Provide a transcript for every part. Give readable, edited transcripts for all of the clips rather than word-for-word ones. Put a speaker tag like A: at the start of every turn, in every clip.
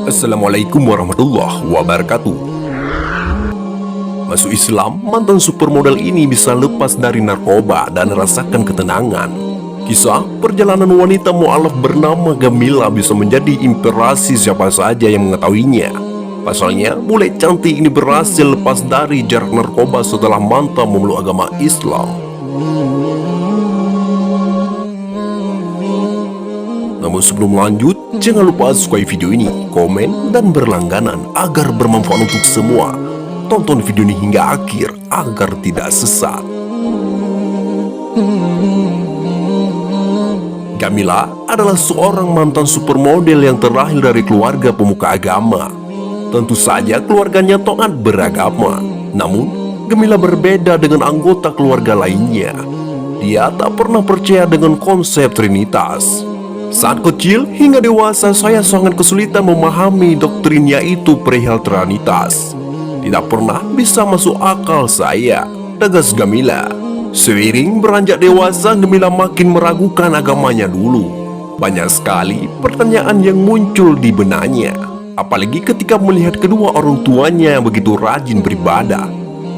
A: Assalamualaikum warahmatullahi wabarakatuh. Masuk Islam, mantan supermodel ini bisa lepas dari narkoba dan rasakan ketenangan. Kisah perjalanan wanita mu'alaf bernama Gamila bisa menjadi inspirasi siapa saja yang mengetahuinya. Pasalnya, bule cantik ini berhasil lepas dari jarak narkoba setelah mantap memeluk agama Islam. Namun sebelum lanjut, jangan lupa sukai video ini, komen, dan berlangganan agar bermanfaat untuk semua. Tonton video ini hingga akhir agar tidak sesat. Gamila adalah seorang mantan supermodel yang terlahir dari keluarga pemuka agama. Tentu saja keluarganya taat beragama. Namun, Gamila berbeda dengan anggota keluarga lainnya. Dia tak pernah percaya dengan konsep Trinitas. Saat kecil hingga dewasa saya sangat kesulitan memahami doktrin yaitu perihal Trinitas. Tidak pernah bisa masuk akal saya, tegas Gamila. Seiring beranjak dewasa, Gamila makin meragukan agamanya dulu. Banyak sekali pertanyaan yang muncul di benaknya, apalagi ketika melihat kedua orang tuanya yang begitu rajin beribadah.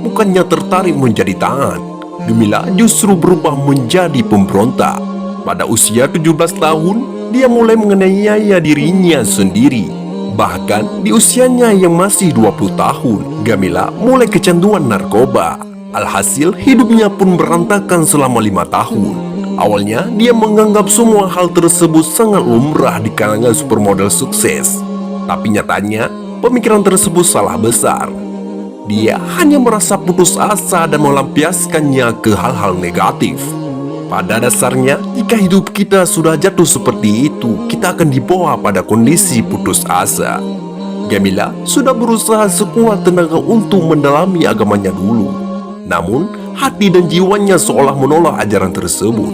A: Bukannya tertarik menjadi taat, Gamila justru berubah menjadi pemberontak. Pada usia 17 tahun, dia mulai menganiaya dirinya sendiri. Bahkan di usianya yang masih 20 tahun, Gamila mulai kecanduan narkoba. Alhasil hidupnya pun berantakan selama 5 tahun. Awalnya dia menganggap semua hal tersebut sangat lumrah di kalangan supermodel sukses. Tapi nyatanya pemikiran tersebut salah besar. Dia hanya merasa putus asa dan melampiaskannya ke hal-hal negatif. Pada dasarnya, jika hidup kita sudah jatuh seperti itu, kita akan dibawa pada kondisi putus asa. Gamila sudah berusaha sekuat tenaga untuk mendalami agamanya dulu. Namun, hati dan jiwanya seolah menolak ajaran tersebut.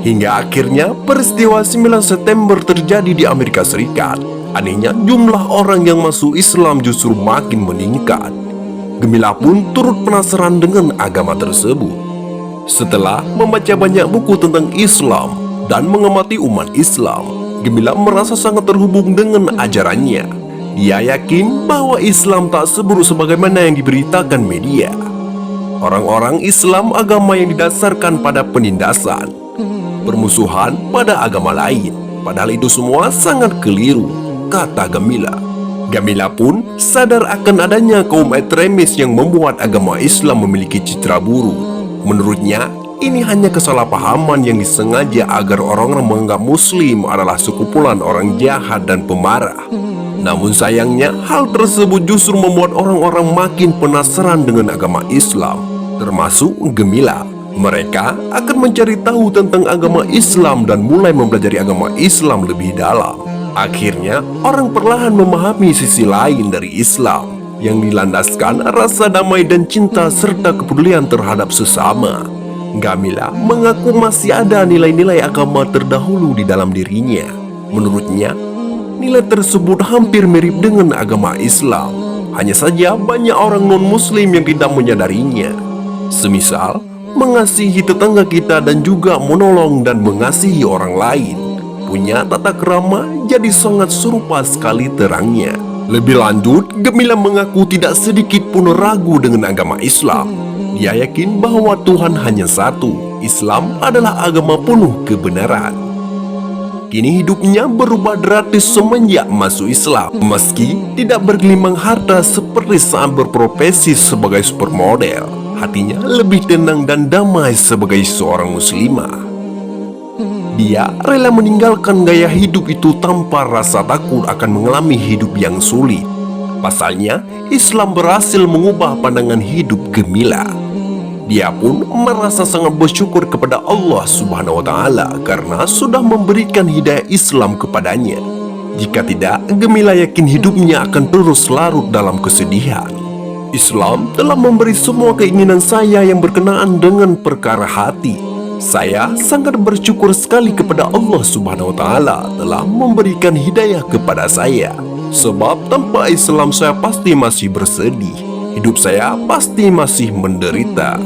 A: Hingga akhirnya, peristiwa 9 September terjadi di Amerika Serikat. Anehnya, jumlah orang yang masuk Islam justru makin meningkat. Gamila pun turut penasaran dengan agama tersebut. Setelah membaca banyak buku tentang Islam dan mengamati umat Islam, Gamila merasa sangat terhubung dengan ajarannya. Dia yakin bahwa Islam tak seburuk sebagaimana yang diberitakan media. Orang-orang Islam agama yang didasarkan pada penindasan, permusuhan pada agama lain. Padahal itu semua sangat keliru, kata Gamila. Gamila pun sadar akan adanya kaum ekstremis yang membuat agama Islam memiliki citra buruk. Menurutnya, ini hanya kesalahpahaman yang disengaja agar orang-orang menganggap Muslim adalah sekumpulan orang jahat dan pemarah. Namun sayangnya, hal tersebut justru membuat orang-orang makin penasaran dengan agama Islam, termasuk Gamila. Mereka akan mencari tahu tentang agama Islam dan mulai mempelajari agama Islam lebih dalam. Akhirnya, orang perlahan memahami sisi lain dari Islam yang dilandaskan rasa damai dan cinta serta kepedulian terhadap sesama. Gamila mengaku masih ada nilai-nilai agama terdahulu di dalam dirinya. Menurutnya, nilai tersebut hampir mirip dengan agama Islam. Hanya saja banyak orang non-muslim yang tidak menyadarinya. Semisal, mengasihi tetangga kita dan juga menolong dan mengasihi orang lain. Punya tata krama jadi sangat serupa sekali terangnya. Lebih lanjut, Gamila mengaku tidak sedikit pun ragu dengan agama Islam. Dia yakin bahwa Tuhan hanya satu. Islam adalah agama penuh kebenaran. Kini hidupnya berubah drastis semenjak masuk Islam. Meski tidak bergelimang harta seperti saat berprofesi sebagai supermodel, hatinya lebih tenang dan damai sebagai seorang muslimah. Dia rela meninggalkan gaya hidup itu tanpa rasa takut akan mengalami hidup yang sulit. Pasalnya, Islam berhasil mengubah pandangan hidup Gamila. Dia pun merasa sangat bersyukur kepada Allah Subhanahu wa Ta'ala karena sudah memberikan hidayah Islam kepadanya. Jika tidak, Gamila yakin hidupnya akan terus larut dalam kesedihan. Islam telah memberi semua keinginan saya yang berkenaan dengan perkara hati. Saya sangat bersyukur sekali kepada Allah Subhanahu wa Ta'ala telah memberikan hidayah kepada saya. Sebab tanpa Islam saya pasti masih bersedih. Hidup saya pasti masih menderita.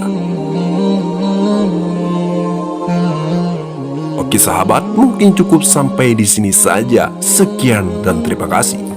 A: Oke sahabat, mungkin cukup sampai di sini saja. Sekian dan terima kasih.